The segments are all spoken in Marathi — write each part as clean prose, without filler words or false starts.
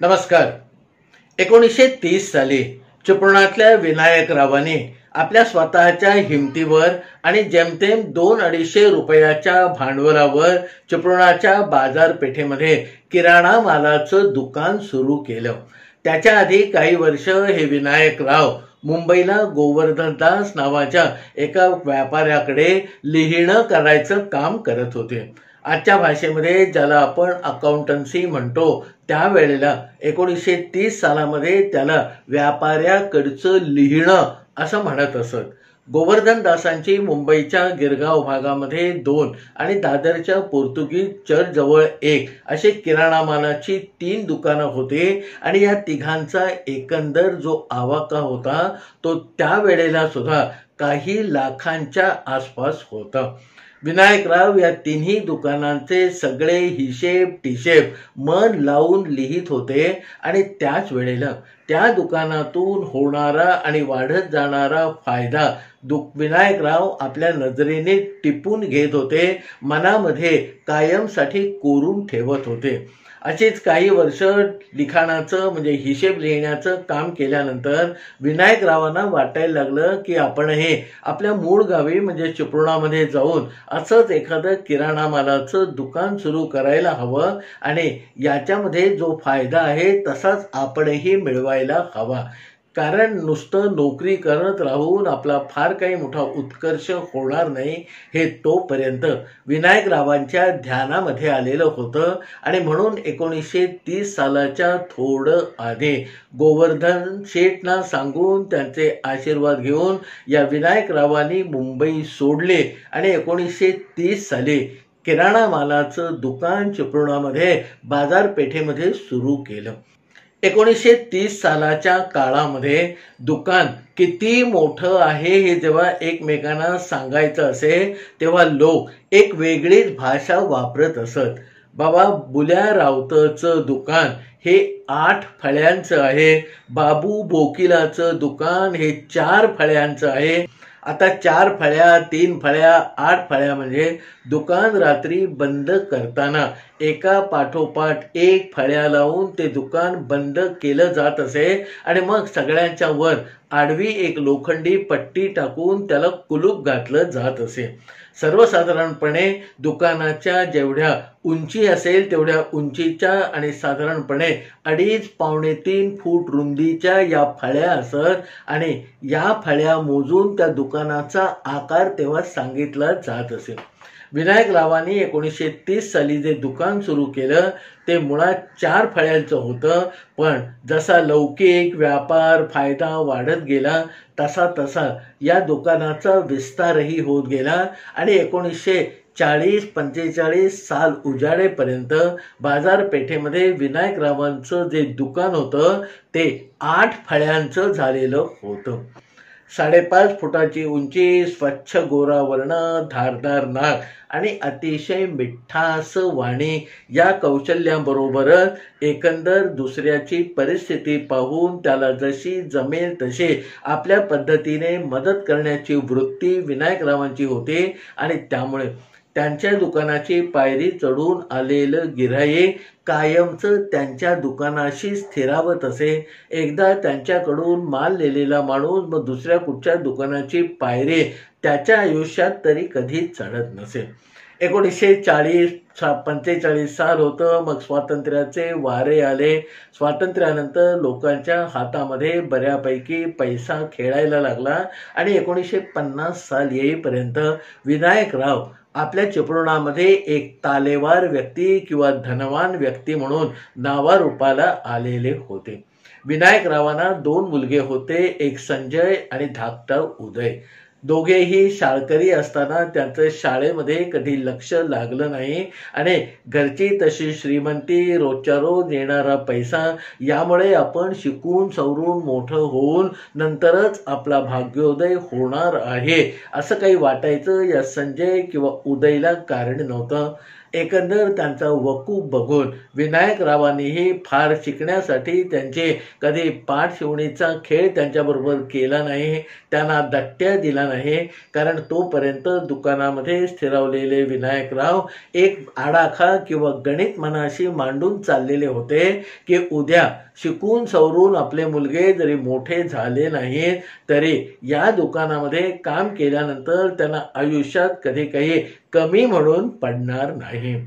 नमस्कार. 1930 साली चिपळुणातल्या विनायकरावांनी आपल्या स्वतःच्या हिमतीवर आणि जेमतेम 200-250 रुपयाच्या भांडवलावर चिपळुणाच्या बाजारपेठेमध्ये किराणा मालाचं दुकान सुरू केलं. त्याच्या आधी काही वर्ष हे विनायकराव मुंबईला गोवर्धन दास नावाच्या एका व्यापाऱ्याकडे लिहिणं करायचं काम करत होते. आजच्या भाषेमध्ये ज्याला आपण अकाउंटन्सी म्हणतो, त्यावेळेला 1930 सालामध्ये त्याला व्यापाऱ्याकडचं लिहिणं असं म्हणत असत. गोवर्धन दासांची मुंबईच्या गिरगाव भागामध्ये 2 आणि दादरच्या पोर्तुगीज चर्च जवळ 1 असे किराणा मालाची 3 दुकानं होते आणि या तिघांचा एकंदर जो आवाका होता तो त्यावेळेला सुद्धा काही लाखांच्या आसपास होता. विनायकराव या तिन्ही दुकानांचे सगळे हिशेब टिशेब मन लावून लिहित होते आणि त्याच वेळेला त्या दुकानातून होणारा आणि वाढत जाणारा फायदा विनायकराव आपल्या नजरेने टिपून घेत होते, मनामध्ये कायमसाठी कोरून ठेवत होते. अशीच काही वर्ष लिखाणाचं म्हणजे हिशेब लिहिण्याचं काम केल्यानंतर विनायकरावांना वाटायला लागलं की आपण हे आपल्या मूळ गावी म्हणजे चिपळुणामध्ये जाऊन असंच एखादं किराणा मालाचं दुकान सुरू करायला हवं आणि याच्यामध्ये जो फायदा आहे तसाच आपणही मिळवायला हवा. कारण नुसतं नोकरी करत राहून आपला फार काही मोठा उत्कर्ष होणार नाही हे तोपर्यंत विनायकरावांच्या ध्यानामध्ये आलेलं होतं आणि म्हणून 1930 सालाच्या थोडं आधी गोवर्धन शेठना सांगून त्यांचे आशीर्वाद घेऊन या विनायकरावांनी मुंबई सोडले आणि 1930 साली किराणा मालाचं दुकान चिपळुणामध्ये बाजारपेठेमध्ये सुरू केलं. 1930 सालाच्या काळामध्ये दुकान किती मोठं आहे हे जेव्हा एकमेकांना सांगायचं असे तेव्हा लोक एक वेगळीच भाषा वापरत असत. बाबा, बुल्या रावतचं दुकान हे 8 फळ्यांचं आहे, बाबू बोकिलाचं दुकान हे 4 फळ्यांचं आहे. आता 4 फळ्या, 3 फळ्या, 8 फळ्या म्हणजे दुकान रात्री बंद करताना एका पाठोपाठ एक फळ्या लावून ते दुकान बंद केलं जात असे आणि मग सगळ्यांच्या वर आडवी एक लोखंडी पट्टी टाकून त्याला कुलूप घातलं जात असे. सर्वसाधारणपणे दुकानाच्या जेवढ्या उंची असेल तेवढ्या उंचीच्या आणि साधारणपणे 2.5-3 फूट रुंदीच्या या फळ्या असत आणि या फळ्या मोजून त्या दुकानाचा आकार तेव्हा सांगितला जात असे. विनायकरावांनी 1930 साली जे दुकान सुरू केलं ते मुळात 4 फळ्यांचं होतं, पण जसा लौकिक व्यापार फायदा वाढत गेला तसा तसा या दुकानाचा विस्तारही होत गेला आणि 1940-45 साल उजाडेपर्यंत बाजारपेठेमध्ये विनायकरावांचं जे दुकान होतं ते 8 फळ्यांचं झालेलं होतं. 5.5 फुटाची उंची, स्वच्छ गोरा वर्ण, धारदार नाक आणि अतिशय मिठास वाणी या कौशल्याबरोबरच एकंदर दुसऱ्याची परिस्थिती पाहून त्याला जशी जमेल तशी आपल्या पद्धतीने मदत करण्याची वृत्ती विनायकरावांची होती आणि त्यामुळे त्यांच्या दुकानाची पायरी चढून आलेलं गिऱ्हाईक कायमचं त्यांच्या दुकानाशी स्थिरावत असे. एकदा त्यांच्याकडून माल नेलेला माणूस मग दुसऱ्या कुठच्या दुकानाची पायरी त्याच्या आयुष्यात तरी कधी चढत नसे. 1940-45 साल होतं, मग स्वातंत्र्याचे वारे आले. स्वातंत्र्यानंतर लोकांच्या हातामध्ये बऱ्यापैकी पैसा खेळायला लागला आणि 1950 साल येईपर्यंत विनायकराव आपल्या चिपळुणामध्ये एक तालेवार व्यक्ती किंवा धनवान व्यक्ती म्हणून नावारूपाला आलेले होते. विनायकरावांना 2 मुलगे होते, एक संजय आणि धाकटा उदय. दोघेही शाळकरी असताना त्यांचं शाळेमध्ये कधी लक्ष लागलं नाही आणि घरची तशी श्रीमंती, रोजच्या रोज येणारा पैसा यामुळे आपण शिकून सवरून मोठं होऊन नंतरच आपला भाग्योदय होणार आहे असं काही वाटायचं या संजय किंवा उदयला कारण नव्हतं. एकंदर त्यांचा वकूफ बघून विनायकरावांनीही फार शिकण्यासाठी त्यांचे कधी पाठ शिवणीचा खेळ त्यांच्याबरोबर केला नाही, त्यांना दट्ट्या दिला नाही, कारण तोपर्यंत दुकानामध्ये स्थिरावलेले विनायकराव एक आडाखा किंवा गणित मनाशी मांडून चाललेले होते की उद्या शिकून सवरून आपले मुलगे जरी मोठे झाले नाहीत तरी या दुकानामध्ये काम केल्यानंतर त्यांना आयुष्यात कधी काही कमी म्हणून पडणार नाही.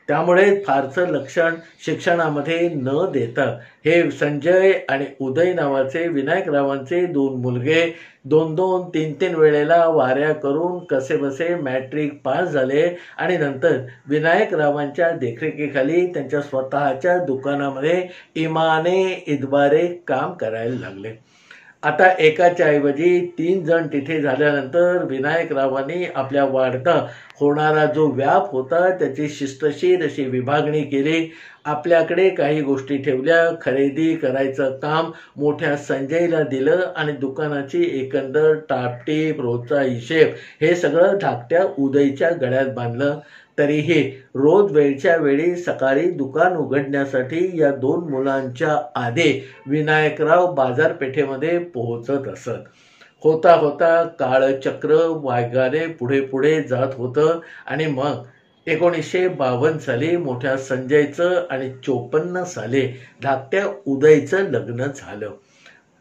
त्यामुळे फारसं लक्षण शिक्षणामध्ये न देता हे संजय आणि उदय नावाचे विनायकरावांचे दोन मुलगे 2-2, 3-3 वेळेला वाऱ्या करून कसेबसे मॅट्रिक पास झाले आणि नंतर विनायकरावांच्या देखरेखीखाली त्यांच्या स्वतःच्या दुकानामध्ये इमाने इतबारे काम करायला लागले. आता एकाच्या ऐवजी 3 जण तिथे झाल्यानंतर विनायकरावांनी आपल्या वाढता होणारा जो व्याप होता त्याची शिस्तशीर अशी विभागणी केली. आपल्याकडे काही गोष्टी ठेवल्या, खरेदी करायचं काम मोठ्या संजयला दिलं आणि दुकानाची एकंदर टापटीप रोजचा हिशेब हे सगळं धाकट्या उदयच्या गळ्यात बांधलं. तरीही रोज वेळच्या वेळी सकाळी दुकान उघडण्यासाठी या 2 मुलांच्या आधी विनायकराव बाजारपेठेमध्ये पोहोचत असत. होता होता काळचक्र वाघाने पुढे पुढे जात होतं आणि मग 1952 साली मोठ्या संजयचं आणि 54 साली धाकट्या उदयचं लग्न झालं.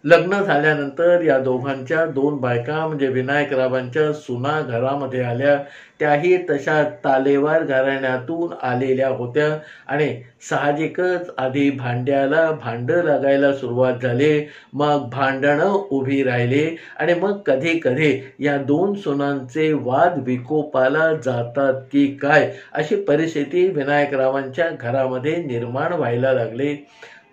लग्न झाल्यानंतर या दोघांच्या 2 बायका म्हणजे विनायकरावांच्या सुना घरामध्ये आल्या. त्याही तशा तालेवार घराण्यातून आलेल्या होत्या आणि साहजिकच आधी भांड्याला भांडं लागायला सुरुवात झाली, मग भांडणं उभी राहिली आणि मग कधी कधी या 2 सुनांचे वाद विकोपाला जातात की काय अशी परिस्थिती विनायकरावांच्या घरामध्ये निर्माण व्हायला लागली.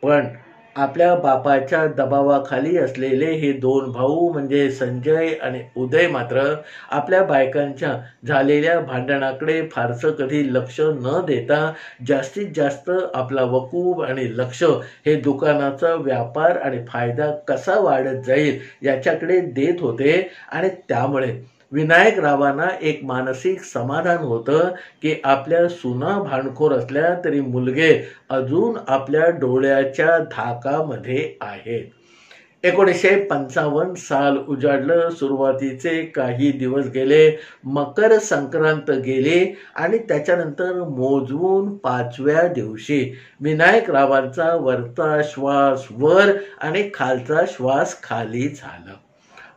पण आपल्या बापाच्या दबावाखाली असलेले हे 2 भाऊ म्हणजे संजय आणि उदय मात्र आपल्या बायकांच्या झालेल्या भांडणाकडे फारसं कधी लक्ष न देता जास्तीत जास्त आपला वकूफ आणि लक्ष हे दुकानाचा व्यापार आणि फायदा कसा वाढत जाईल याच्याकडे देत होते. आणि त्यामुळे विनायकरावांना एक मानसिक समाधान होतं की आपल्या सुना भांडखोर असल्या तरी मुलगे अजून आपल्या डोळ्याच्या धाकामध्ये आहेत. 1955 साल उजाडलं. सुरुवातीचे काही दिवस गेले, मकर संक्रांत गेली आणि त्याच्यानंतर मोजवून 5व्या दिवशी विनायकरावांचा वरचा श्वास वर आणि खालचा श्वास खाली झाला.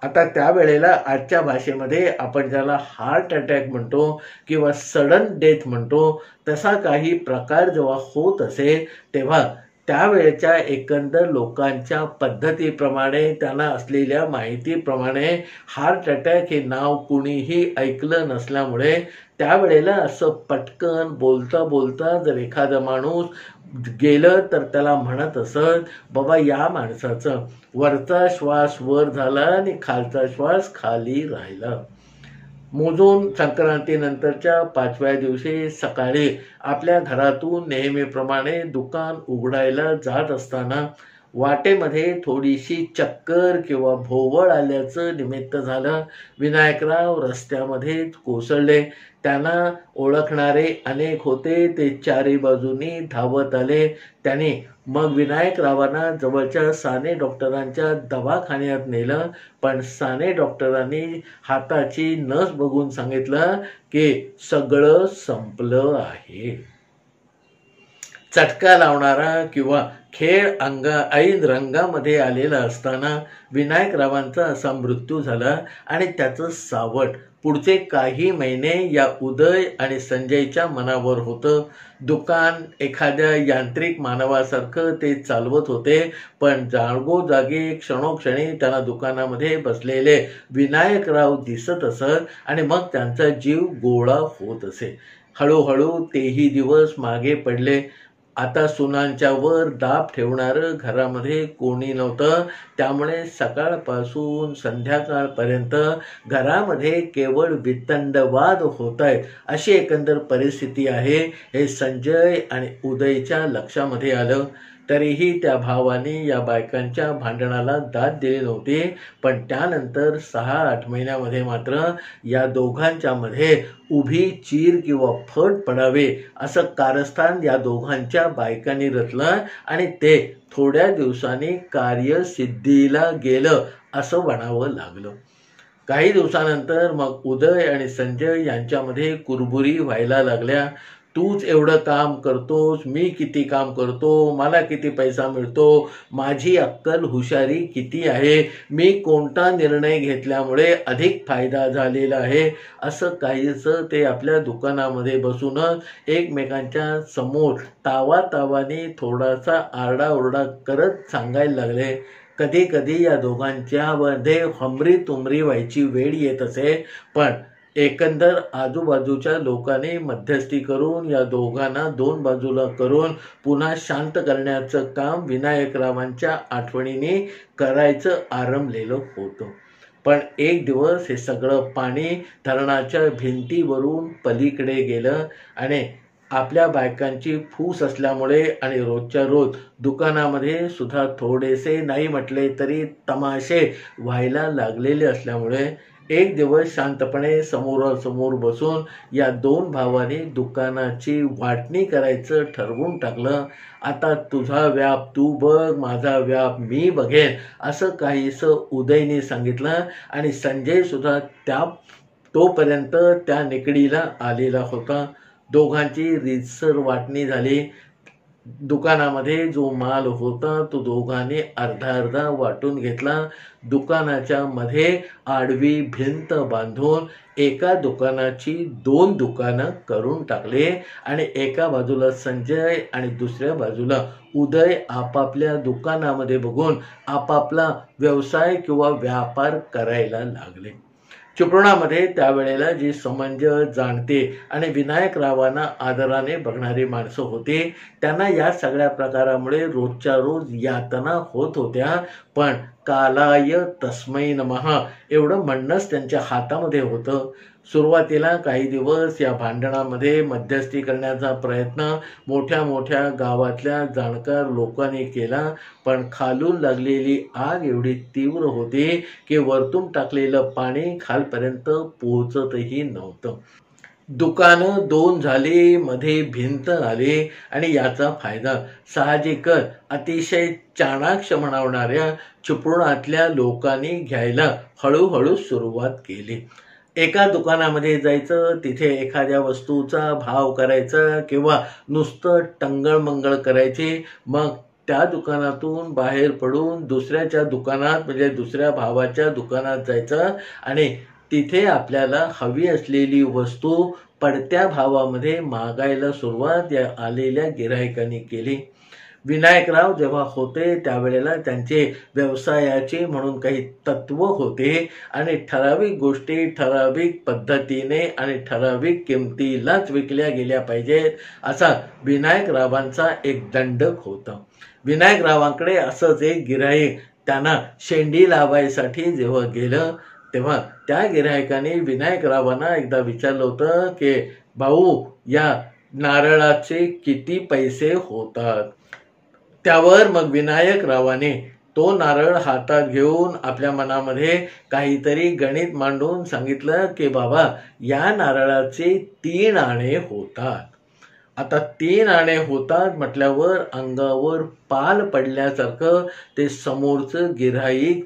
आता त्यावेळेला आजच्या भाषेमध्ये आपण ज्याला हार्ट अटॅक म्हणतो किंवा सडन डेथ म्हणतो तसा काही प्रकार जेव्हा होत असे तेव्हा त्यावेळेच्या एकंदर लोकांच्या पद्धतीप्रमाणे त्यांना असलेल्या माहितीप्रमाणे हार्ट अटॅक हे नाव कुणीही ऐकलं नसल्यामुळे त्यावेळेला असं पटकन बोलता बोलता जर एखादा माणूस गेलं तर त्याला म्हणत असत, बाबा या माणसाचं वरचा श्वास वर झाला आणि खालचा श्वास खाली राहिला. मोजून संक्रांतीनंतरच्या 5व्या दिवशी सकाळी आपल्या घरातून नेहमीप्रमाणे दुकान उघडायला जात असताना वाटेमध्ये थोडीशी चक्कर किंवा भोवळ आल्याचं निमित्त झालं. विनायकराव रस्त्यामध्ये कोसळले. त्यांना ओळखणारे अनेक होते. ते चारी बाजूनी धावत आले. त्यांनी मग विनायकरावांना जवळच्या साने डॉक्टरांच्या दवाखान्यात नेलं. पण साने डॉक्टरांनी हाताची नस बघून सांगितलं की सगळं संपलं आहे. चटका लावणारा किंवा खेळ ऐन रंगामध्ये आलेला असताना विनायकरावांचा असा मृत्यू झाला आणि त्याचं सावट पुढचे काही महिने या उदय आणि संजयच्या मनावर होतं. दुकान एखाद्या यांत्रिक मानवासारखं ते चालवत होते, पण जागोजागी क्षणोक्षणी त्यांना दुकानामध्ये बसलेले विनायकराव दिसत असत आणि मग त्यांचा जीव गोळा होत असे. हळूहळू तेही दिवस मागे पडले. आता सुनांच्या वर दाब ठेवणारं घरामध्ये कोणी नव्हतं. त्यामुळे सकाळपासून संध्याकाळपर्यंत घरामध्ये केवळ वितंडवाद होत आहेत अशी एकंदर परिस्थिती आहे हे संजय आणि उदयच्या लक्षामध्ये आलं. तरीही त्या भावाने या बायकांच्या भांडणाला दाद दिली नव्हती. पण त्यानंतर 6-8 महिन्यामध्ये मात्र या दोघांच्या मध्ये उभी चीर किंवा फट पडावे असं कारस्थान या दोघांच्या बायकांनी रचलं आणि ते थोड्या दिवसांनी कार्यसिद्धीला गेलं असं म्हणावं लागलं. काही दिवसानंतर मग उदय आणि संजय यांच्यामध्ये कुरबुरी व्हायला लागल्या. तूच एवढं काम करतोस, मी किती काम करतो, मला किती पैसा मिळतो, माझी अक्कल हुशारी किती आहे, मी कोणता निर्णय घेतल्यामुळे अधिक फायदा झालेला आहे, असं काहीसं ते आपल्या दुकानामध्ये बसूनच एकमेकांच्या समोर तावातावाने थोडासा आरडाओरडा करत सांगायला लागले. कधी कधी या दोघांच्या मध्ये हमरी तुमरी व्हायची वेळ येत असे. पण एकंदर आजूबाजूच्या लोकांनी मध्यस्थी करून या दोघांना दोन बाजूला करून पुन्हा शांत करण्याचं काम विनायकरावांच्या आठवणीने करायचं आरंभलेलं होतं. पण एक दिवस हे सगळं पाणी धरणाच्या भिंतीवरून पलीकडे गेलं आणि आपल्या बायकांची फूस असल्यामुळे आणि रोजच्या रोज दुकानामध्ये सुद्धा थोडेसे नाही म्हटले तरी तमाशे व्हायला लागलेले असल्यामुळे एक दिवस शांतपणे समोरासमोर बसून या दोन भावांनी दुकानाची वाटणी करायचं ठरवून टाकलं. आता तुझा व्याप तू बघ, माझा व्याप मी बघेन, असं काहीसं उदयने सांगितलं आणि संजय सुद्धा तोपर्यंत त्या निकडीला आलेला होता. दोघांची रीतसर वाटणी झाली. दुकानामध्ये जो माल होता तो दोघांनी अर्धा अर्धा वाटून घेतला. दुकानाच्या मध्ये आडवी भिंत बांधून एका दुकानाची 2 दुकानं करून टाकले आणि एका बाजूला संजय आणि दुसऱ्या बाजूला उदय आपापल्या दुकानामध्ये बघून आपापला व्यवसाय किंवा व्यापार करायला लागले. चिपळुणामध्ये त्यावेळेला जी समंजस, जाणते आणि विनायकरावांना आदराने बघणारी माणसं होती त्यांना या सगळ्या प्रकारामुळे रोजच्या रोज यातना होत होत्या. पण कालाय तस्मै नमः एवढं म्हणणंच त्यांच्या हातामध्ये होतं. सुरुवातीला काही दिवस या भांडणामध्ये मध्यस्थी करण्याचा प्रयत्न मोठ्या मोठ्या गावातल्या जाणकार लोकांनी केला. पण खालून लागलेली आग एवढी तीव्र होती की वरतून टाकलेलं पाणी खालपर्यंत पोहोचतही नव्हतं. दुकानं 2 झाली, मध्ये भिंत आली आणि याचा फायदा साहजिकच अतिशय चाणाक्ष म्हणवणाऱ्या चिपळुणातल्या लोकांनी घ्यायला हळूहळू सुरुवात केली. एका दुकानामध्ये जायचं, तिथे एखाद्या वस्तूचा भाव करायचा किंवा नुसतं टंगळमंगळ करायचे. मग त्या दुकानातून बाहेर पडून दुसऱ्याच्या दुकानात म्हणजे दुसऱ्या भावाच्या दुकानात जायचं आणि तिथे आपल्याला हवी असलेली वस्तू पडत्या भावामध्ये मागायला सुरुवात या आलेल्या गिऱ्हाईकांनी केली. विनायकराव जेव्हा होते त्यावेळेला त्यांचे व्यवसायाचे म्हणून काही तत्व होते आणि ठराविक गोष्टी ठराविक पद्धतीने आणि ठराविक किमतीलाच विकल्या गेल्या पाहिजेत असा विनायकरावांचा एक दंडक होता. विनायकरावांकडे असंच एक गिऱ्हाईक त्यांना शेंडी लावायसाठी जेव्हा गेलं तेव्हा त्या गिऱ्हाईकाने विनायकरावांना एकदा विचारलं होतं की भाऊ या नारळाचे किती पैसे होतात. त्यावर मग विनायकरावाने तो नारळ हातात घेऊन आपल्या मनामध्ये काहीतरी गणित मांडून सांगितलं की बाबा या नारळाचे 3 आणे होतात. आता 3 आणे होतात म्हटल्यावर अंगावर पाल पडल्यासारखं ते समोरचं गिऱ्हाईक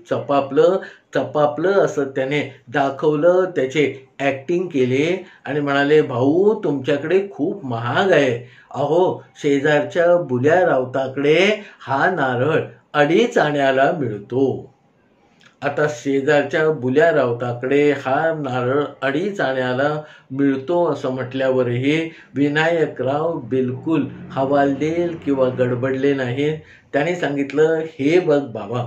चपापलं असं त्याने दाखवलं, त्याचे ऍक्टिंग केली आणि म्हणाले भाऊ तुमच्याकडे खूप महाग आहे. अहो शेजारच्या बुल्या राऊताकडे हा नारळ 2.5 आण्याला मिळतो. आता शेजारच्या बुल्या राऊताकडे हा नारळ 2.5 आण्याला मिळतो असं म्हटल्यावरही विनायकराव बिलकुल हवालदिल किंवा गडबडले नाहीत. त्यांनी सांगितलं हे बघ बाबा,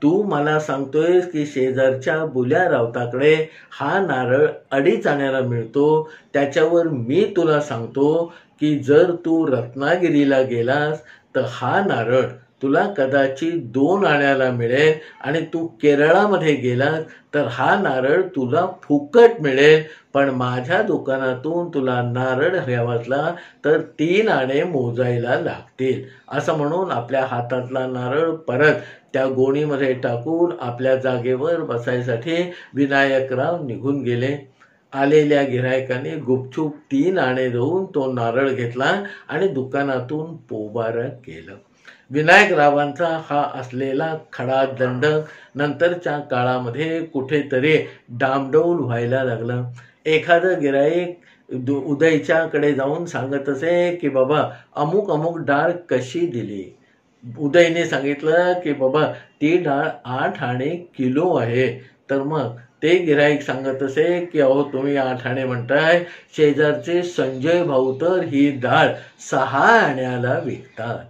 तू मला सांगतोयस की शेजारच्या बुल्या राऊताकडे हा नारळ 2.5 आण्याला मिळतो. त्याच्यावर मी तुला सांगतो की जर तू रत्नागिरीला गेलास तर हा नारळ तुला कदाचित 2 आण्याला मिळेल आणि तू केरळामध्ये गेलास तर हा नारळ तुला फुकट मिळेल, पण माझ्या दुकानातून तुला नारळ घ्यावाचला तर 3 आणे मोजायला लागतील. असं म्हणून आपल्या हातातला नारळ परत त्या गोणीमध्ये टाकून आपल्या जागेवर बसायसाठी विनायकराव निघून गेले. आलेल्या गिऱ्हाईकाने गुपचूप 3 आणे देऊन तो नारळ घेतला आणि दुकानातून पोबारा केलं. विनायकरावांचा हा असलेला खडा दंड नंतरच्या काळामध्ये कुठेतरी डामडौल व्हायला लागला. एखादं गिऱ्हाईक उदयच्याकडे जाऊन सांगत असे की बाबा अमुक अमुक डाळ कशी दिली. उदयने सांगितलं की बाबा ती डाळ 8 आणे किलो आहे. तर मग ते गिऱ्हाईक सांगत असे की अहो तुम्ही 8 आणे म्हणताय, शेजारचे संजय भाऊ तर ही डाळ 6 आण्याला विकतात.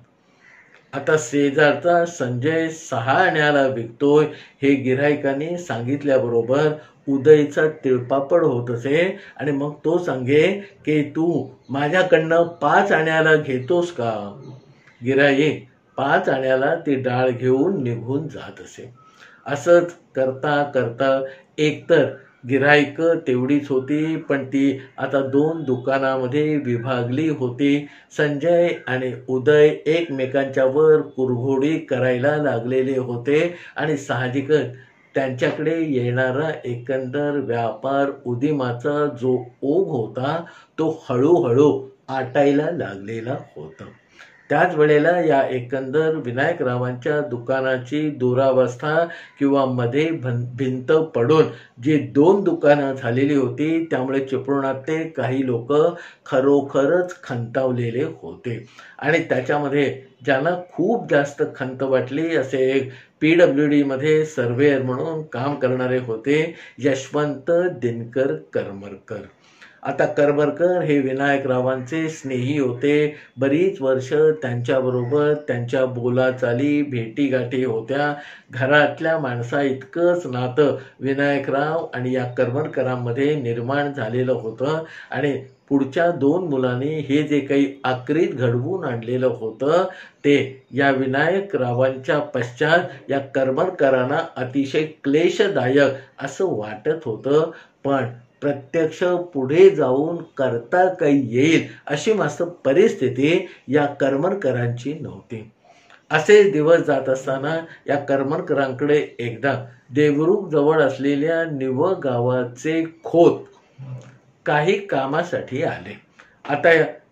आता शेजारचा संजय 6 आण्याला विकतोय हे गिऱ्हाईकाने सांगितल्याबरोबर उदयचा तिळपापड होत असे आणि मग तो सांगे की तू माझ्याकडनं 5 आण्याला घेतोस का. गिऱ्हाईक 5 आण्याला ती डाळ घेऊन निघून जात असे. असंच करता करता एकतर गिऱ्हाईक तेवढीच होती, पण ती आता 2 दुकानामध्ये विभागली होती. संजय आणि उदय एकमेकांच्या वर कुरघोडी करायला लागलेले होते आणि साहजिकच त्यांच्याकडे येणारा एकंदर व्यापार उदिमाचा जो ओघ होता तो हळूहळू आटायला लागलेला होता. त्याच वेळेला या एकंदर विनायकरावांच्या दुकानाची दुरावस्था किंवा मध्ये भिंत पडून जी 2 दुकानं झालेली होती त्यामुळे चिपळुणातले काही लोक खरोखरच खंतावलेले होते. आणि त्याच्यामध्ये ज्यांना खूप जास्त खंत वाटली असे एक PWD मध्ये सर्वेअर म्हणून काम करणारे होते यशवंत दिनकर करमरकर. आता करमरकर हे विनायकरावांचे स्नेही होते. बरीच वर्ष त्यांच्याबरोबर त्यांच्या बोलाचाली भेटीगाठी होत्या. घरातल्या माणसा इतकंच नातं विनायकराव आणि या करमरकरांमध्ये निर्माण झालेलं होतं आणि पुढच्या 2 मुलांनी हे जे काही आक्रीत घडवून आणलेलं होतं ते या विनायकरावांच्या पश्चात या करमरकरांना अतिशय क्लेशदायक असं वाटत होतं. पण प्रत्यक्ष पुढे जाऊन करता काही येईल अशी मात्र परिस्थिती या करमरकरांची नव्हती. असेच दिवस जात असताना या करमरकरांकडे एकदा देवरुख जवळ असलेल्या निव गावाचे खोत काही कामासाठी आले. आता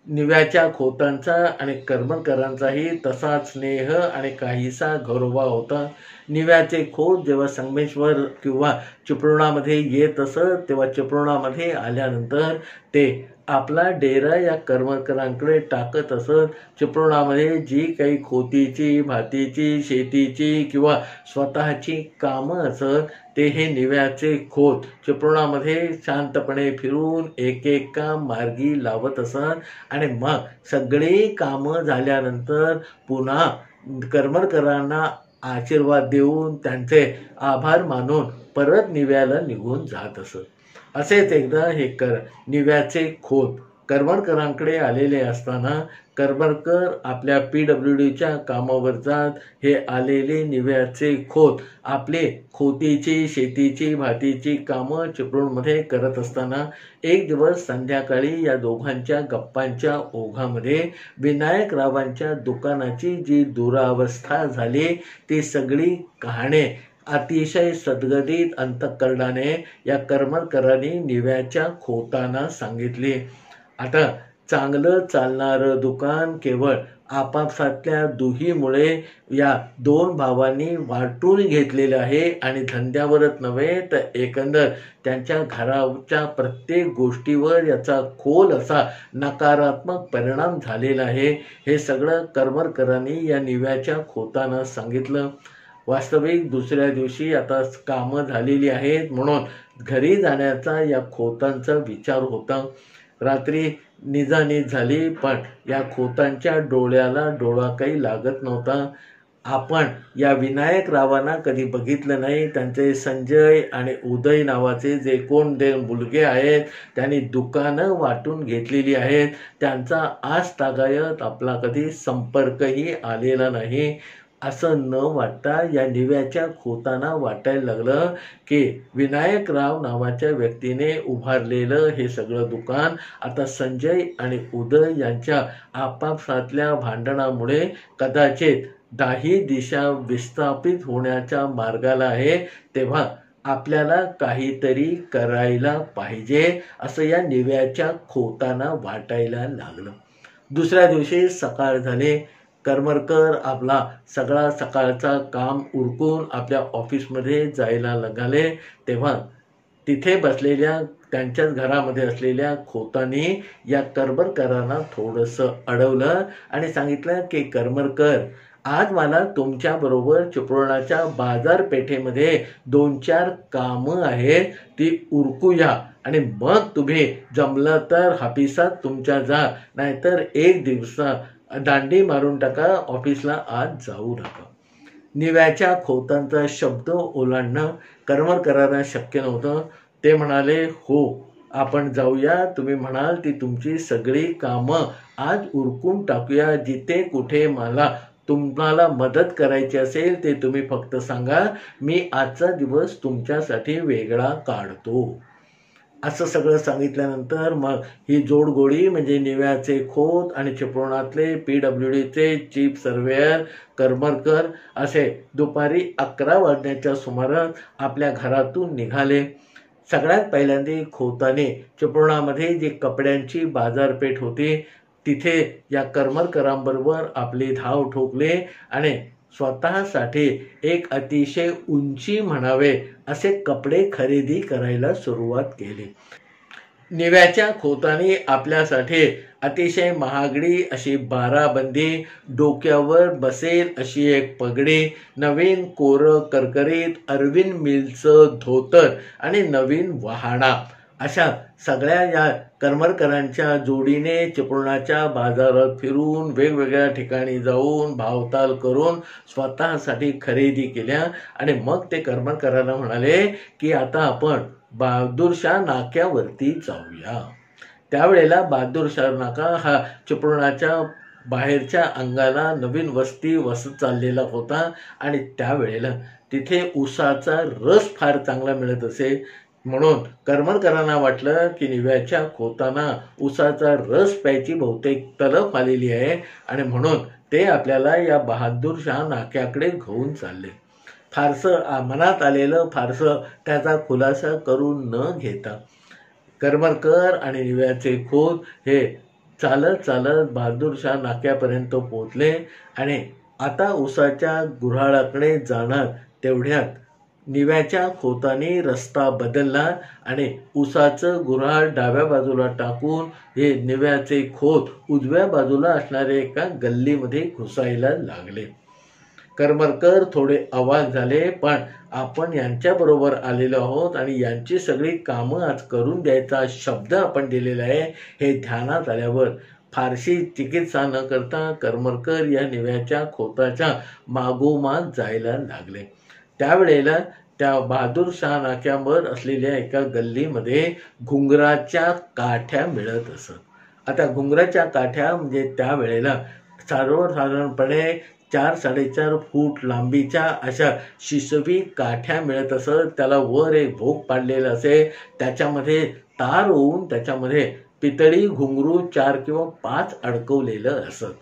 निव्याच्या खोतांचा आणि करमरकरांचाही तसाच स्नेह आणि काहीसा गौरव होता. निव्याचे खोत जेव्हा संगमेश्वर किंवा चिपळुणामध्ये येत असत तेव्हा चिपळुणामध्ये आल्यानंतर ते आपला डेरा या करमरकरांकडे टाकत असत. चिपळुणामध्ये जी काही खोतीची, भातीची, शेतीची किंवा स्वतःची कामं असत ते हे निव्याचे खोत चिपळुणामध्ये शांतपणे फिरून एक एक काम मार्गी लावत असत आणि मग सगळी कामं झाल्यानंतर पुन्हा करमरकरांना आशीर्वाद देऊन त्यांचे आभार मानून परत निव्याला निघून जात असत. असेच एकदा हे निव्याचे खोत करमरकरांकडे आलेले असताना करमरकर आपल्या PWDच्या कामावर जात हे आलेले निव्याचे खोत आपले खोतीची, शेतीची, भातीची कामं चिपळूणमध्ये करत असताना एक दिवस संध्याकाळी या दोघांच्या गप्पांच्या ओघामध्ये विनायकरावांच्या दुकानाची जी दुरावस्था झाली ती सगळी कहाणी अतिशय सद्गदित अंतःकरणाने या करमरकरांनी निव्याच्या खोतांना सांगितली. आता चांगलं चालणारं दुकान केवळ आपापसातल्या दुहीमुळे या 2 भावांनी वाटून घेतलेलं आहे आणि धंद्यावरच नव्हे तर एकंदर त्यांच्या घराच्या प्रत्येक गोष्टीवर याचा खोल असा नकारात्मक परिणाम झालेला आहे. हे सगळं करमरकरांनी या निव्याच्या खोतांना सांगितलं. वास्तविक दुसऱ्या दिवशी आता कामं झालेली आहेत म्हणून घरी जाण्याचा या खोतांचा विचार होता. रात्री निजानीज झाली पण या खोतांच्या डोळ्याला डोळा काही लागत नव्हता. आपण या विनायकरावांना कधी बघितलं नाही. त्यांचे संजय आणि उदय नावाचे जे कोण 2 मुलगे आहेत त्यांनी दुकानं वाटून घेतलेली आहेत. त्यांचा आज तागायत आपला कधी संपर्कही आलेला नाही. असं न वाटता या निव्याच्या खोताना वाटायला लागलं की विनायकराव नावाच्या व्यक्तीने उभारलेलं हे सगळं दुकान आता संजय आणि उदय यांच्या आपापसातल्या भांडणामुळे कदाचित दाही दिशा विस्थापित होण्याच्या मार्गाला आहे, तेव्हा आपल्याला काहीतरी करायला पाहिजे असं या निव्याच्या खोताना वाटायला लागलं. दुसऱ्या दिवशी सकाळ झाली. करमरकर आपला सगळा सकाळचा काम उरकून आपल्या ऑफिसमध्ये जायला लागले. तेव्हा तिथे बसलेल्या त्यांच्याच घरामध्ये असलेल्या खोतानी या करमरकरांना थोडंसं अडवलं आणि सांगितलं की करमरकर, आज मला तुमच्या बरोबर चिपळुणाच्या बाजारपेठेमध्ये 2-4 कामं आहेत, ती उरकूया आणि मग तुम्ही जमलं तर हापिसात तुमच्या जा, नाहीतर एक दिवसा दांडी मारून टाका, ऑफिसला आज जाऊ नका. निव्याच्या खोतांचा शब्द ओलांडणं करमरकरांना शक्य नव्हतं. ते म्हणाले, हो आपण जाऊया, तुम्ही म्हणाल ती तुमची सगळी कामं आज उरकून टाकूया. जिथे कुठे मला तुम्हाला मदत करायची असेल ते तुम्ही फक्त सांगा, मी आजचा दिवस तुमच्यासाठी वेगळा काढतो. असं सगळं सांगितल्यानंतर मग ही जोडगोळी म्हणजे निव्याचे खोत आणि चिपळुणातले PWDचे चीफ सर्वेयर करमरकर असे दुपारी 11 वाजण्याच्या सुमारास आपल्या घरातून निघाले. सगळ्यात पहिल्यांदा खोताने चिपळुणामध्ये जी कपड्यांची बाजारपेठ होती तिथे या करमरकरांबरोबर आपली धाव ठोकली आणि स्वतःसाठी एक अतिशय उंची म्हणावे असे कपडे खरेदी करायला सुरुवात केली. निव्याच्या खोताने आपल्यासाठी अतिशय महागडी अशी 12 बंदी, डोक्यावर बसेल अशी एक पगडी, नवीन कोरं करकरीत अरविंद मिलचं धोतर आणि नवीन वहाणा अशा सगळ्या या करमरकरांच्या जोडीने चिपळुणाच्या बाजारात फिरून वेगवेगळ्या ठिकाणी जाऊन भावताल करून स्वतःसाठी खरेदी केल्या. आणि मग ते करमरकरांना म्हणाले की आता आपण बहादूरशाह नाक्यावरती जाऊया. त्यावेळेला बहादूरशाह नाका हा चिपळुणाच्या बाहेरच्या अंगाला नवीन वस्ती वसत चाललेला होता आणि त्यावेळेला तिथे ऊसाचा रस फार चांगला मिळत असे. म्हणून करमरकरांना वाटलं की निव्याच्या खोताना ऊसाचा रस प्यायची बहुतेक तलफ आलेली आहे आणि म्हणून ते आपल्याला या बहादूरशाह नाक्याकडे घेऊन चालले. फारसं मनात आलेलं फारसं त्याचा खुलासा करून न घेता करमरकर आणि निव्याचे खोत हे चालत चालत बहादूरशाह नाक्यापर्यंत पोहोचले आणि आता ऊसाच्या गुऱ्हाळाकडे जाणार तेवढ्यात निव्याच्या खोताने रस्ता बदलला आणि ऊसाचं गुऱ्हाळ डाव्या बाजूला टाकून हे निव्याचे खोत उजव्या बाजूला असणाऱ्या एका गल्लीमध्ये घुसायला लागले. करमरकर थोडे अवाक झाले, पण आपण यांच्याबरोबर आलेलो आहोत आणि यांची सगळी कामं आज करून द्यायचा शब्द आपण दिलेला आहे हे ध्यानात आल्यावर फारशी चिकित्सा न करता करमरकर या निव्याच्या खोताच्या मागोमाग जायला लागले. त्यावेळेला त्या बहादूरशाह नाक्यावर असलेल्या एका गल्लीमध्ये घुंगराच्या काठ्या मिळत असत. आता घुंगराच्या काठ्या म्हणजे त्यावेळेला सर्वसाधारणपणे 4-4.5 फूट लांबीच्या अशा शिसवी काठ्या मिळत असत. त्याला वर एक भोक पाडलेला असे, त्याच्यामध्ये तार होऊन त्याच्यामध्ये पितळी घुंगरू 4 किंवा 5 अडकवलेलं असत.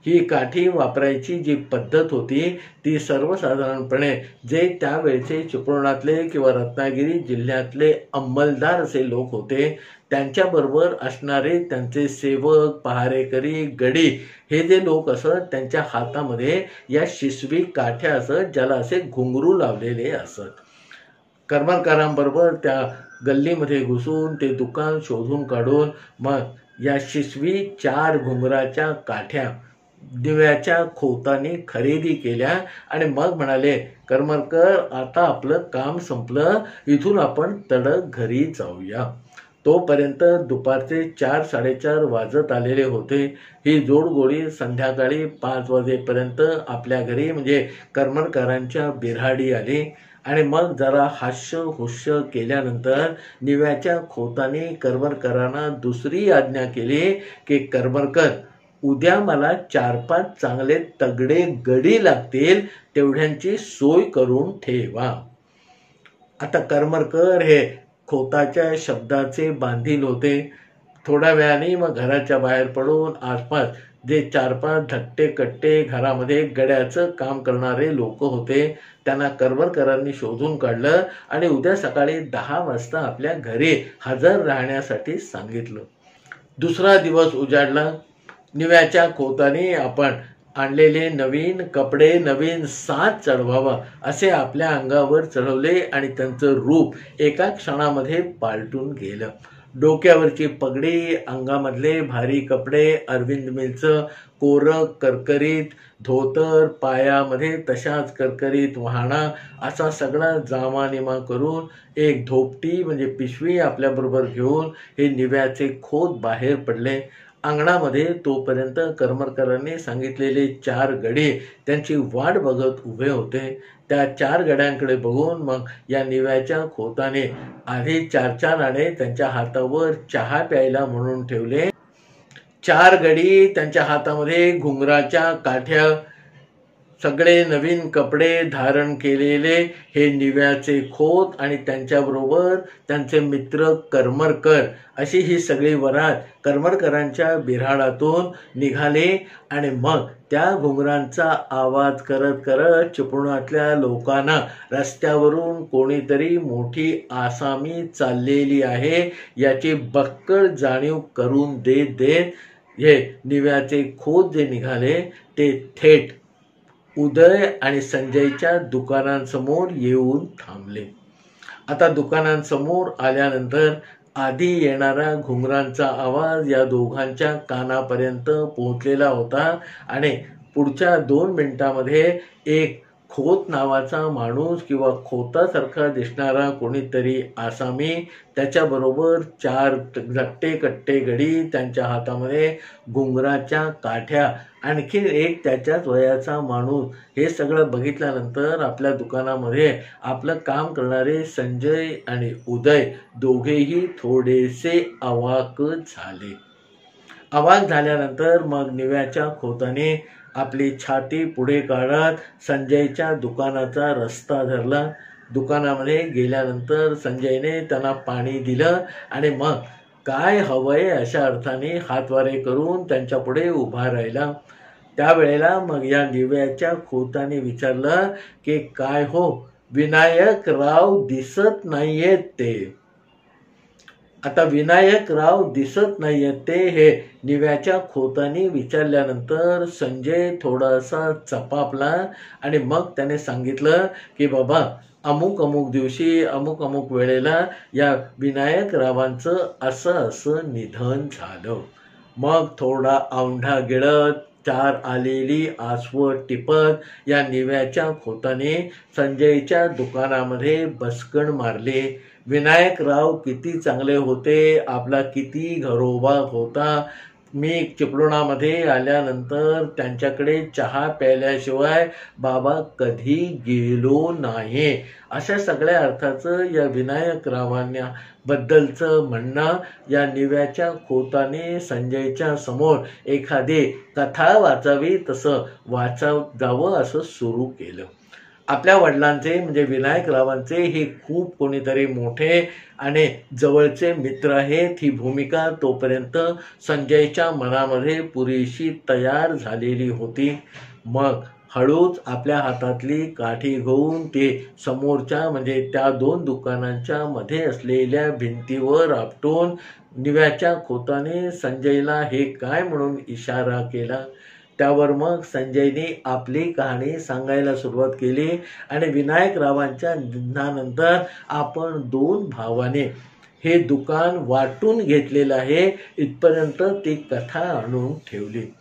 ही काठी वापरायची जी पद्धत होती ती सर्वसाधारणपणे जे त्यावेळचे चिपळुणातले किंवा रत्नागिरी जिल्ह्यातले अंमलदार असे लोक होते त्यांच्याबरोबर असणारे त्यांचे सेवक, पहारेकरी, गडी हे जे लोक असत त्यांच्या हातामध्ये या शिसवी काठ्या असत ज्याला असे घुंगरू लावलेले असत. करमरकरांबरोबर त्या गल्लीमध्ये घुसून ते दुकान शोधून काढून मग या शिसवी 4 घुंगराच्या काठ्या निव्याच्या खोताने खरेदी केल्या आणि मग म्हणाले, करमरकर आता आपलं काम संपलं, इथून आपण तडक घरी जाऊया. तोपर्यंत दुपारचे 4-4:30 वाजत आलेले होते. ही जोडगोळी संध्याकाळी 5 वाजेपर्यंत आपल्या घरी म्हणजे करमरकरांच्या बिऱ्हाडी आली आणि मग जरा हास्य हुस्य केल्यानंतर निव्याच्या खोताने करमरकरांना दुसरी आज्ञा केली की करमरकर उद्या मला 4-5 चांगले तगडे गडी लागतील, तेवढ्यांची सोय करून ठेवा. आता करमरकर हे खोताच्या शब्दाचे बांधील होते. थोड्या वेळाने मग घराच्या बाहेर पडून आसपास जे 4-5 धट्टे कट्टे घरामध्ये गड्याचं काम करणारे लोक होते, त्यांना करमरकरांनी शोधून काढलं आणि उद्या सकाळी 10 वाजता आपल्या घरी हजर राहण्यासाठी सांगितलं. दुसरा दिवस उजाडला. निव्याच्या खोताने आपण आणलेले नवीन कपडे, नवीन साज चढवावा असे आपल्या अंगावर चढवले आणि त्यांचं रूप एका क्षणामध्ये पालटून गेलं. डोक्यावरची पगडी, अंगामधले भारी कपडे, अरविंद मिलचं कोरं करकरीत धोतर, पायामध्ये तशाच करकरीत वहाणा, असा सगळा जामानिमा करून एक धोपटी म्हणजे पिशवी आपल्याबरोबर घेऊन हे निव्याचे खोत बाहेर पडले. अंगणामध्ये तोपर्यंत करमरकरांनी सांगितलेले 4 गडी त्यांची वाट बघत उभे होते. त्या 4 गड्यांकडे बघून मग या निव्याच्या खोताने आधी 4-4 आणे त्यांच्या हातावर चहा प्यायला म्हणून ठेवले. 4 गडी त्यांच्या हातामध्ये घुंगराच्या काठ्या, सगळे नवीन कपडे धारण केलेले हे निव्याचे खोत आणि त्यांच्याबरोबर त्यांचे मित्र करमरकर, अशी ही सगळी वरात करमरकरांच्या बिऱ्हाडातून निघाले. आणि मग त्या घुंगरांचा आवाज करत करत चिपळुणातल्या लोकांना रस्त्यावरून कोणीतरी मोठी आसामी चाललेली आहे याची बक्कळ जाणीव करून देत देत हे निव्याचे खोत जे निघाले ते थेट उदय आणि संजयच्या दुकानांसमोर येऊन थांबले. आता दुकानांसमोर आल्यानंतर आधी येणारा घुंगरांचा आवाज या दोघांच्या कानापर्यंत पोहोचलेला होता आणि पुढच्या 2 मिनिटांमध्ये एक खोत नावाचा माणूस किंवा खोतासारखा दिसणारा कोणीतरी आसामी, त्याच्याबरोबर 4 धट्टे कट्टे गडी, त्यांच्या हातामध्ये घुंगराच्या काठ्या, आणखीन एक त्याच्याच वयाचा माणूस, हे सगळं बघितल्यानंतर आपल्या दुकानामध्ये आपलं काम करणारे संजय आणि उदय दोघेही थोडेसे अवाक झाले. अवाक झाल्यानंतर मग निव्याच्या खोताने आपली छाती पुढे काढत संजयच्या दुकानाचा रस्ता धरला. दुकानामध्ये गेल्यानंतर संजयने त्यांना पाणी दिलं आणि मग काय हवंय अशा अर्थाने हातवारे करून त्यांच्या पुढे उभा राहिला. त्यावेळेला मग या निव्याच्या खोताने विचारलं की काय हो, विनायकराव दिसत नाहीयेत ते. आता विनायकराव दिसत नाहीयेत ते हे निव्याच्या खोताने विचारल्यानंतर संजय थोडासा चपापला आणि मग त्याने सांगितलं की बाबा, अमुक अमुक दिवशी अमुक अमुक वेळेला या विनायकरावांचं असं असं निधन झालं. मग थोडा औंढा गिळत 4 आलेली आसवं टिपत या निव्याच्या खोताने संजयच्या दुकानामध्ये बसकण मारली. विनायकराव किती चांगले होते, आपला किती घरोबा होता. मी चिपळुणामध्ये आल्यानंतर त्यांच्याकडे चहा प्यायल्याशिवाय बाबा कधी गेलो नाही, अशा सगळ्या अर्थाचं या विनायकरावांना बद्दलचं म्हणणं या निव्याच्या खोताने संजयच्या समोर एखादी कथा वाचावी तसं जावं असं सुरू केलं. आपल्या वडिलांचे म्हणजे विनायकरावांचे हे खूप कोणीतरी मोठे आणि जवळचे मित्र आहेत, ही भूमिका तोपर्यंत संजयच्या मनामध्ये पुरेशी तयार झालेली होती. मग हळूच आपल्या हातातली काठी घेऊन ते समोरच्या म्हणजे त्या 2 दुकानांच्या मध्ये असलेल्या भिंतीवर आपटून निव्याच्या खोताने संजयला हे काय म्हणून इशारा केला. त्यावर मग संजयने आपली कहाणी सांगायला सुरुवात केली आणि विनायकरावांच्या निधनानंतर आपण 2 भावाने हे दुकान वाटून घेतलेलं आहे इथपर्यंत ती कथा आणून ठेवली.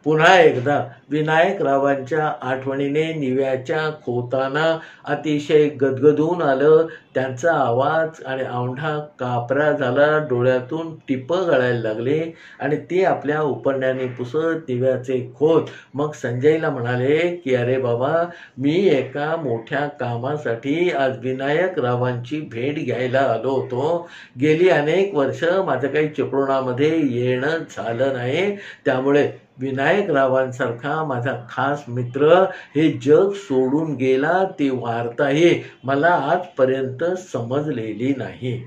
पुन्हा एकदा विनायकरावांच्या आठवणीने निव्याच्या खोताना अतिशय गदगदून आलं. त्यांचा आवाज आणि औंढा कापरा झाला, डोळ्यातून टिपं गळायला लागले आणि ते आपल्या उपरण्याने पुसत निव्याचे खोत मग संजयला म्हणाले की अरे बाबा, मी एका मोठ्या कामासाठी आज विनायकरावांची भेट घ्यायला आलो होतो. गेली अनेक वर्ष माझं काही चिपळुणामध्ये येणं झालं नाही, त्यामुळे विनायकरावांसारखा माझा खास मित्र हे जग सोडून गेला, ती वार्ताही मला आजपर्यंत समजलेली नाही.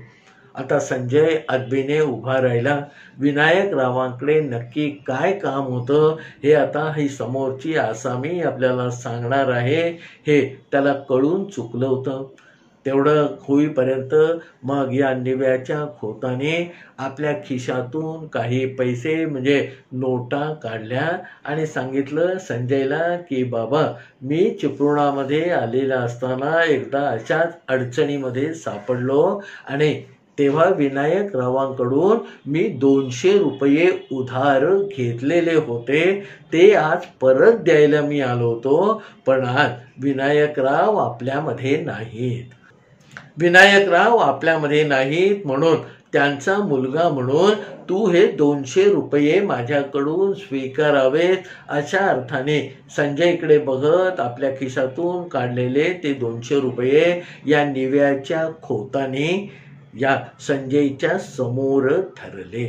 आता संजय अदबीने उभा राहिला. विनायकरावांकडे नक्की काय काम होतं हे आता ही समोरची आसामी आपल्याला सांगणार आहे हे त्याला कळून चुकलं होतं. तेवढं होईपर्यंत मग या निव्याच्या खोताने आपल्या खिशातून काही पैसे म्हणजे नोटा काढल्या आणि सांगितलं संजयला की बाबा, मी चिपळुणामध्ये आलेला असताना एकदा अशाच अडचणीमध्ये सापडलो आणि तेव्हा विनायकरावांकडून मी 200 रुपये उधार घेतलेले होते, ते आज परत द्यायला मी आलो होतो, पण आज विनायकराव आपल्यामध्ये नाहीत. विनायकराव आपल्यामध्ये नाहीत म्हणून त्यांचा मुलगा म्हणून तू हे 200 रुपये माझ्याकडून स्वीकारावेत, अशा अर्थाने संजयकडे बघत आपल्या खिशातून काढलेले ते 200 रुपये या निव्याच्या खोताने या संजयच्या समोर धरले.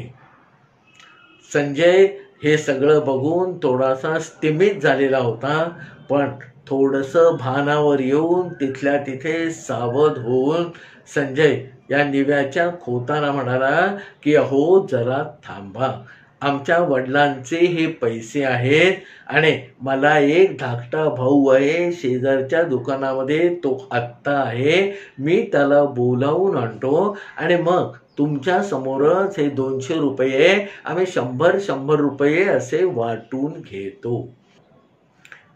संजय हे सगळं बघून थोडासा स्तिमित झालेला होता, पण थोडंसं भानावर येऊन तिथल्या तिथे सावध होऊन संजय या निव्याच्या खोताना म्हणाला की अहो जरा थांबा, आमच्या वडिलांचे हे पैसे आहेत आणि मला एक धाकटा भाऊ आहे शेजारच्या दुकानामध्ये, तो आत्ता आहे, मी त्याला बोलावून आणतो आणि मग तुमच्या समोरच हे 200 रुपये आम्ही 100 रुपये असे वाटून घेतो.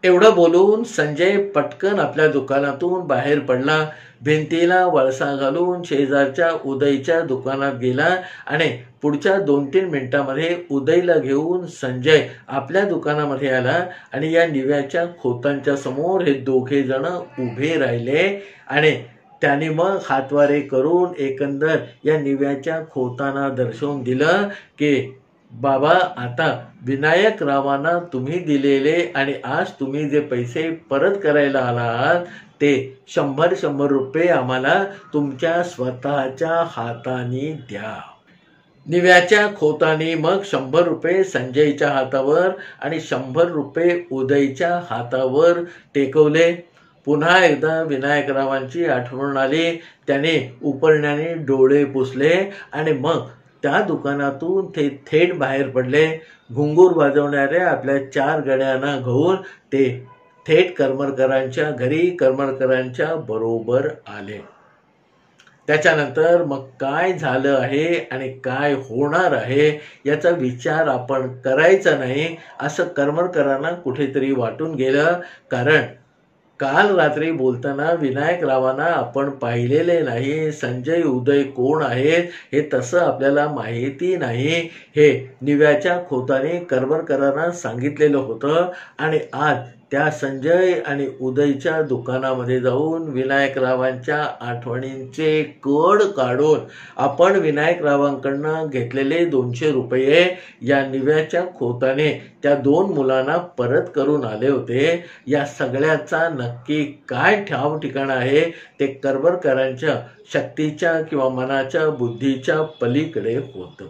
एवढं बोलून संजय पटकन आपल्या दुकानातून बाहेर पडला. भिंतीला वळसा घालून शेजारच्या उदयच्या दुकानात गेला आणि पुढच्या 2-3 मिनिटांमध्ये उदयला घेऊन संजय आपल्या दुकानामध्ये आला आणि या निव्याच्या खोतांच्या समोर हे दोघे जण उभे राहिले आणि त्याने मग हातवारे करून एकंदर या निव्याच्या खोतांना दर्शवून दिलं की बाबा, आता विनायकरावांना तुम्ही दिलेले आणि आज तुम्ही जे पैसे परत करायला आलात ते 100 रुपये आम्हाला तुमच्या स्वतःच्या हाताने द्या. निव्याच्या खोताने मग 100 रुपये संजयच्या हातावर आणि 100 रुपये उदयच्या हातावर टेकवले. पुन्हा एकदा विनायकरावांची आठवण आली. त्याने उपरण्याने डोळे पुसले आणि मग त्या दुकानातून ते थेट बाहेर पडले. घुंगूर वाजवणाऱ्या आपल्या 4 गड्यांना घेऊन ते थेट करमरकरांच्या घरी करमरकरांच्या बरोबर आले. त्याच्यानंतर मग काय झालं आहे आणि काय होणार आहे याचा विचार आपण करायचा नाही असं करमरकरांना कुठेतरी वाटून गेलं. कारण काल रात्री बोलताना विनायकरावांना आपण पाहिलेले नाही, संजय उदय कोण आहेत हे तसं आपल्याला माहिती नाही, हे निव्याच्या खोताने करमरकरांना सांगितलेलं होतं. आणि आज त्या संजय आणि उदयच्या दुकानामध्ये जाऊन विनायकरावांच्या आठवणींचे कड काढून आपण विनायकरावांकडनं घेतलेले 200 रुपये या निव्याच्या खोताने त्या 2 मुलांना परत करून आले होते. या सगळ्याचा नक्की काय ठाव ठिकाण आहे ते करमरकरांच्या शक्तीच्या किंवा मनाच्या बुद्धीच्या पलीकडे होतं.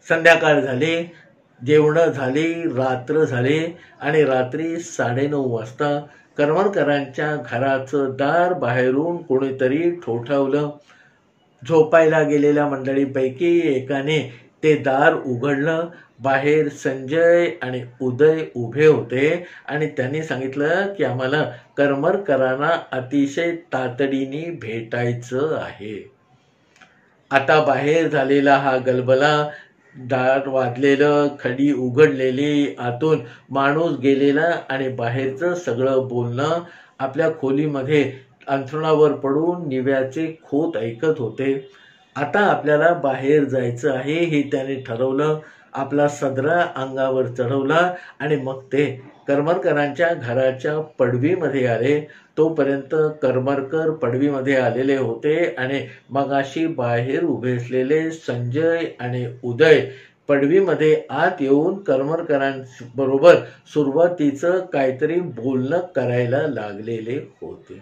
संध्याकाळ झाली, जेवणं झाली, रात्र झाली आणि रात्री 9:30 वाजता करमरकरांच्या घराचं दार बाहेरून कोणीतरी ठोठावलं. झोपायला गेलेल्या मंडळीपैकी एकाने ते दार उघडलं. बाहेर संजय आणि उदय उभे होते आणि त्यांनी सांगितलं की आम्हाला करमरकरांना अतिशय तातडीने भेटायचं आहे. आता बाहेर झालेला हा गलबला, दार वाजलेलं, खडी उघडलेली, आतून माणूस गेलेला आणि बाहेरचं सगळं बोलणं आपल्या खोलीमध्ये अंथरुणावर पडून निव्याचे खोत ऐकत होते. आता आपल्याला बाहेर जायचं आहे हे त्याने ठरवलं. आपला सदरा अंगावर चढवला आणि मग ते करमरकरांच्या घराच्या पडवीमध्ये आले. तोपर्यंत करमरकर पडवीमध्ये आलेले होते आणि मगाशी बाहेर उभे असलेले संजय आणि उदय पडवीमध्ये आत येऊन करमरकरांबरोबर सुरुवातीचं काहीतरी बोलणं करायला लागलेले होते.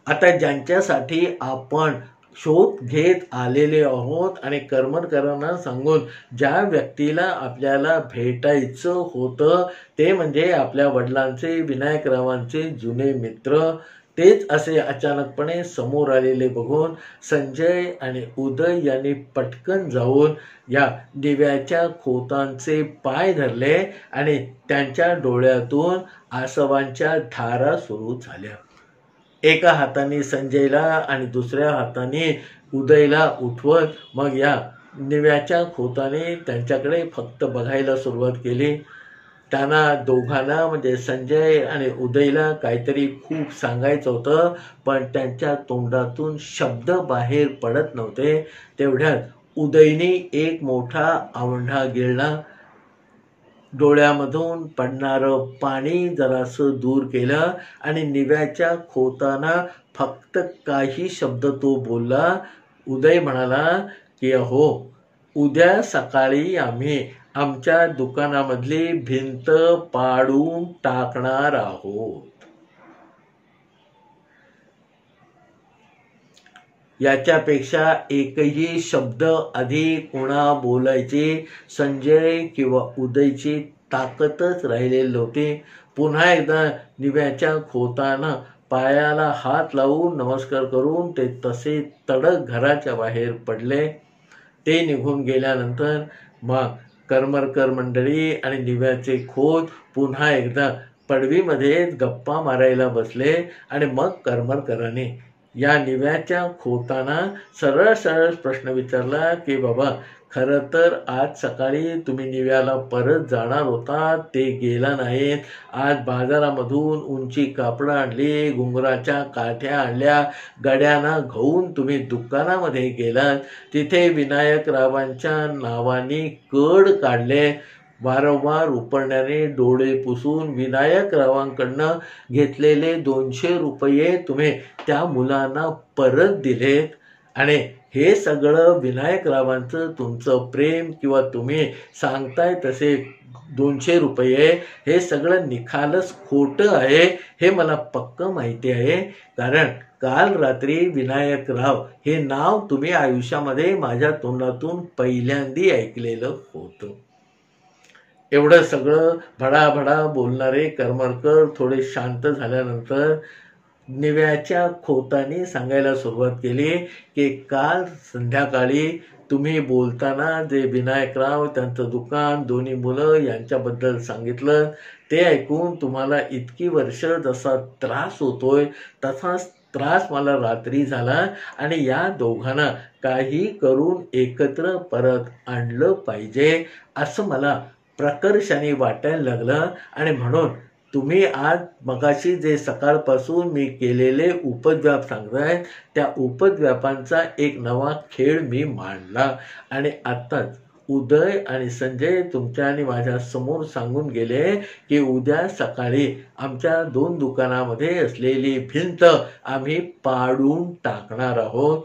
आता ज्यांच्यासाठी आपण शोध घेत आलेले आहोत आणि करमरकरांना सांगून ज्या व्यक्तीला आपल्याला भेटायचं होतं ते म्हणजे आपल्या वडिलांचे, विनायकरावांचे जुने मित्र, तेच असे अचानकपणे समोर आलेले बघून संजय आणि उदय यांनी पटकन जाऊन या दिव्याच्या खोतांचे पाय धरले आणि त्यांच्या डोळ्यातून आसवांच्या धारा सुरू झाल्या. एका हाताने संजयला आणि दुसऱ्या हाताने उदयला उठवत मग या दिव्याच्या खोताने त्यांच्याकडे फक्त बघायला सुरुवात केली. त्यांना दोघांना म्हणजे संजय आणि उदयला काहीतरी खूप सांगायचं होतं, पण त्यांच्या तोंडातून शब्द बाहेर पडत नव्हते. तेवढ्यात उदयने एक मोठा आवंढा गिळला. डोळ्यामधून पडणारं पाणी जरासं दूर केलं आणि निव्याच्या खोताना फक्त काही शब्द तो बोलला. उदय म्हणाला की अहो, उद्या सकाळी आम्ही आमच्या दुकानामधली भिंत पाडून टाकणार आहोत. याच्यापेक्षा एकही शब्द अधिक पुन्हा बोलायची संजय किंवा उदयची ताकदच राहिलेली नव्हती. पुन्हा एकदा निव्याच्या खोताना पायाला हात लावून नमस्कार करून ते तसे तडक घराच्या बाहेर पडले. ते निघून गेल्यानंतर मग करमरकर मंडळी आणि निव्याचे खोत पुन्हा एकदा पडवीमध्ये गप्पा मारायला बसले आणि मग करमरकरांनी या निव्याच्या खोताना सरळ सरळ प्रश्न विचारला की बाबा, खरं तर आज सकाळी तुम्ही निव्याला परत जाणार होता, ते गेला नाहीत. आज बाजारामधून उंची कापडं आणली, घुंगराच्या काठ्या आणल्या, गड्यांना घेऊन तुम्ही दुकानामध्ये गेलात. तिथे विनायकरावांच्या नावाने कड काढले. वारंवार उपरण्याने डोळे पुसून विनायकरावांकडनं घेतलेले 200 रुपये तुम्ही त्या मुलांना परत दिलेत. आणि हे सगळं विनायकरावांचं तुमचं प्रेम किंवा तुम्ही सांगताय तसे 200 रुपये हे सगळं निखालस खोटं आहे, हे मला पक्क माहिती आहे. कारण काल रात्री विनायकराव हे नाव तुम्ही आयुष्यामध्ये माझ्या तोंडातून पहिल्यांदा ऐकलेलं होतं. एवढं सगळं भडाभडा बोलणारे करमरकर थोडे शांत झाल्यानंतर निव्याच्या खोताने सांगायला सुरुवात केली की काल संध्याकाळी तुम्ही बोलताना जे विनायकराव, त्यांचं दुकान, दोन्ही मुलं यांच्याबद्दल सांगितलं, ते ऐकून तुम्हाला इतकी वर्ष जसा त्रास होतोय तसाच त्रास मला रात्री झाला आणि या दोघांना काही करून एकत्र परत आणलं पाहिजे असं मला प्रकर्षाने वाटायला लागलं. आणि म्हणून तुम्ही आज मगाशी जे सकाळपासून मी केलेले उपद्व्याप सांगताय त्या उपद्व्यापांचा एक नवा खेळ मी मांडला. आणि आत्ताच उदय आणि संजय तुमच्या आणि माझ्या समोर सांगून गेले की उद्या सकाळी आमच्या 2 दुकानामध्ये असलेली भिंत आम्ही पाडून टाकणार आहोत.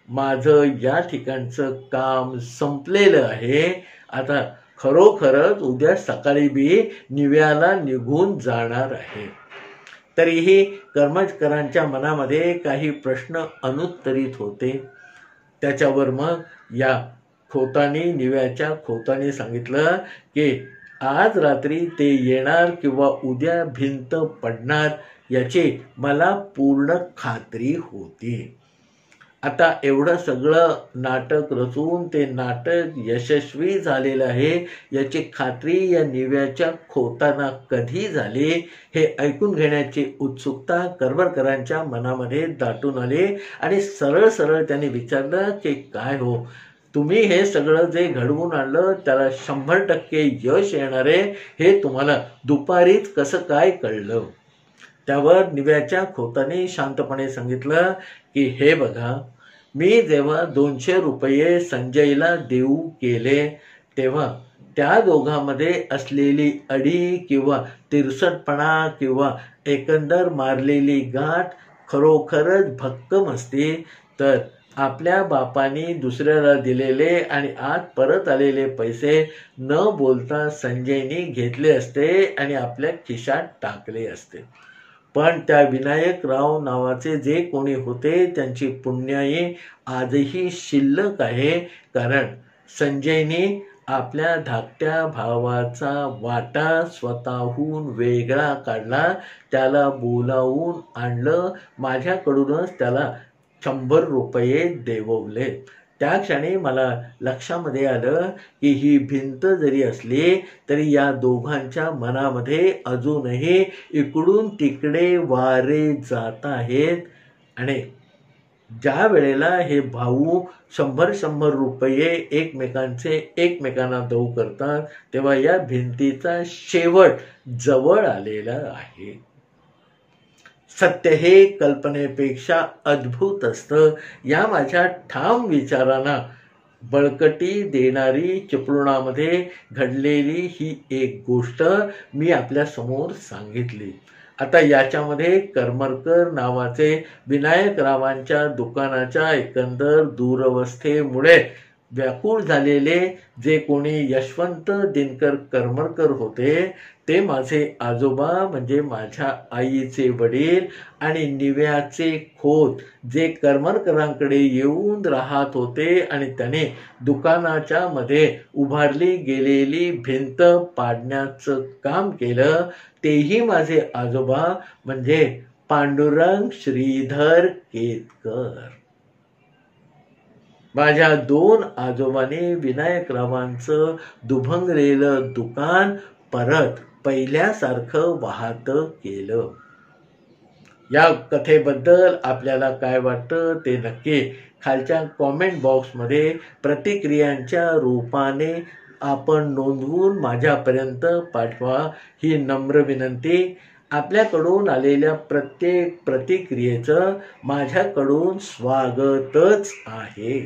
माझं या ठिकाणचं काम संपलेलं आहे. आता खरोखरच उद्या सकाळी मी निव्याला निघून जाणार आहे. तरीही करमरकरांच्या मनामध्ये काही प्रश्न अनुत्तरित होते. त्याच्यावर मग या खोतानी, निव्याच्या खोतानी सांगितलं की आज रात्री ते येणार किंवा उद्या भिंत पडणार याची मला पूर्ण खात्री होती. आता एवढं सगळं नाटक रचून ते नाटक यशस्वी झालेलं आहे याची खात्री या निव्याच्या खोताना कधी झाली हे ऐकून घेण्याची उत्सुकता करमरकरांच्या मनामध्ये दाटून आली. आणि सरळ सरळ त्यांनी विचारलं की काय हो, तुम्ही हे सगळं जे घडवून आणलं त्याला 100% यश येणार आहे हे तुम्हाला दुपारीच कसं काय कळलं? त्यावर निव्याच्या खोताने शांतपणे सांगितलं की हे बघा, मी जेव्हा 200 रुपये संजयला देऊ केले तेव्हा त्या दोघांमध्ये असलेली अडी किंवा तिरसटपणा किंवा एकंदर मारलेली गाठ खरोखरच भक्कम असते. तर आपल्या बापाने दुसऱ्याला दिलेले आणि आज परत आलेले पैसे न बोलता संजयने घेतले असते आणि आपल्या खिशात टाकले असते. पण त्या विनायकराव नावाचे जे कोणी होते त्यांची पुण्याई आजही शिल्लक आहे, कारण संजयने आपल्या धाकट्या भावाचा वाटा स्वतःहून वेगळा काढला, त्याला बोलावून आणलं, माझ्याकडूनच त्याला 100 रुपये देववले. त्या क्षणी मला लक्षामध्ये आलं की ही भिंत जरी असली तरी या दोघांच्या मनामध्ये अजूनही इकडून तिकडे वारे जात आहेत. आणि ज्या वेळेला हे भाऊ 100 रुपये एकमेकांना देऊ करतात तेव्हा या भिंतीचा शेवट जवळ आलेला आहे. सत्य हे कल्पनेपेक्षा अद्भुत असतं, या माझ्या ठाम विचारांना बळकटी देणारी चिपळुणामध्ये घडलेली ही एक गोष्ट मी आपल्या समोर सांगितली. आता याच्यामध्ये करमरकर नावाचे विनायकरावांच्या दुकानाच्या एकंदर दुरवस्थेमुळे व्याकुळ झालेले जे कोणी यशवंत दिनकर करमरकर होते ते माझे आजोबा म्हणजे माझ्या आईचे वडील आणि निव्याचे खोत जे करमरकरांकडे येऊन राहत होते आणि त्याने दुकानाच्या मध्ये उभारली गेलेली भिंत पाडण्याचं काम केलं, तेही माझे आजोबा म्हणजे पांडुरंग श्रीधर केतकर. माझ्या 2 आजोबांनी विनायकरावांचं दुभंगलेलं दुकान परत पहिल्यासारखं वाहतं केलं. या कथेबद्दल आपल्याला काय वाटतं ते नक्की खालच्या कॉमेंट बॉक्समध्ये प्रतिक्रियांच्या रूपाने आपण नोंदवून माझ्यापर्यंत पाठवा ही नम्र विनंती. आपल्याकडून आलेल्या प्रत्येक प्रतिक्रियेचं माझ्याकडून स्वागतच आहे.